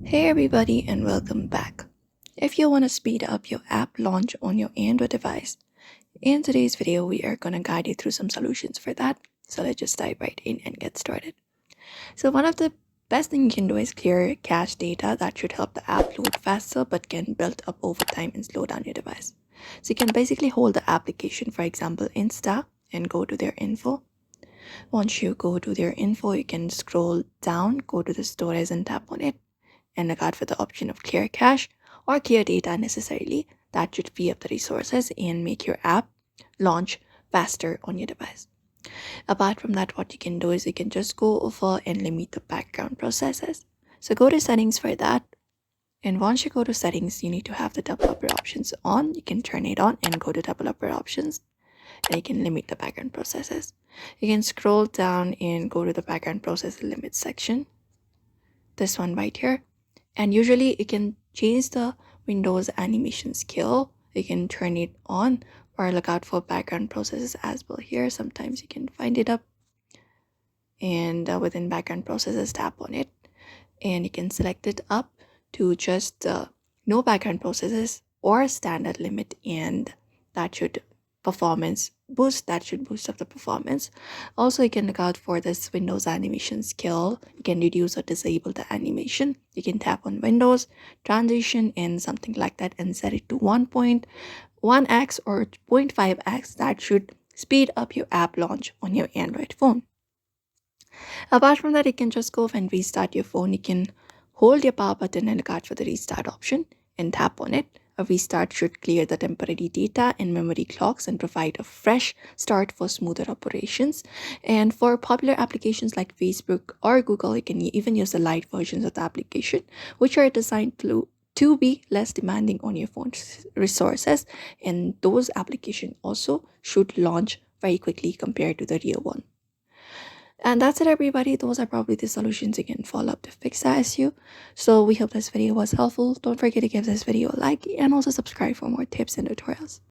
Hey everybody and welcome back. If you want to speed up your app launch on your Android device, in today's video we are going to guide you through some solutions for that. So let's just dive right in and get started. So one of the best thing you can do is clear cache data that should help the app load faster but can build up over time and slow down your device. So you can basically hold the application, for example Insta, and go to their info. Once you go to their info, you can scroll down, go to the storage and tap on it and look out for the option of clear cache or clear data necessarily. That should free up the resources and make your app launch faster on your device. Apart from that, what you can do is you can just go over and limit the background processes. So go to settings for that. And once you go to settings, you need to have the developer options on. You can turn it on and go to developer options. And you can limit the background processes. You can scroll down and go to the background process limit section. This one right here. And usually you can change the Windows animation skill. You can turn it on or look out for background processes as well here. Sometimes you can find it up. And within background processes, tap on it. And you can select it up to just no background processes or standard limit. And that should boost up the performance. Also, you can look out for this Windows animation skill. You can reduce or disable the animation. You can tap on Windows transition and something like that and set it to 1.1x or 0.5x. That should speed up your app launch on your Android phone. Apart from that, you can just go and restart your phone. You can hold your power button and look out for the restart option and tap on it. A restart should clear the temporary data and memory clogs and provide a fresh start for smoother operations. And for popular applications like Facebook or Google, you can even use the light versions of the application, which are designed to be less demanding on your phone's resources. And those applications also should launch very quickly compared to the real one. And that's it, everybody. Those are probably the solutions you can follow up to fix that issue. So we hope this video was helpful. Don't forget to give this video a like and also subscribe for more tips and tutorials.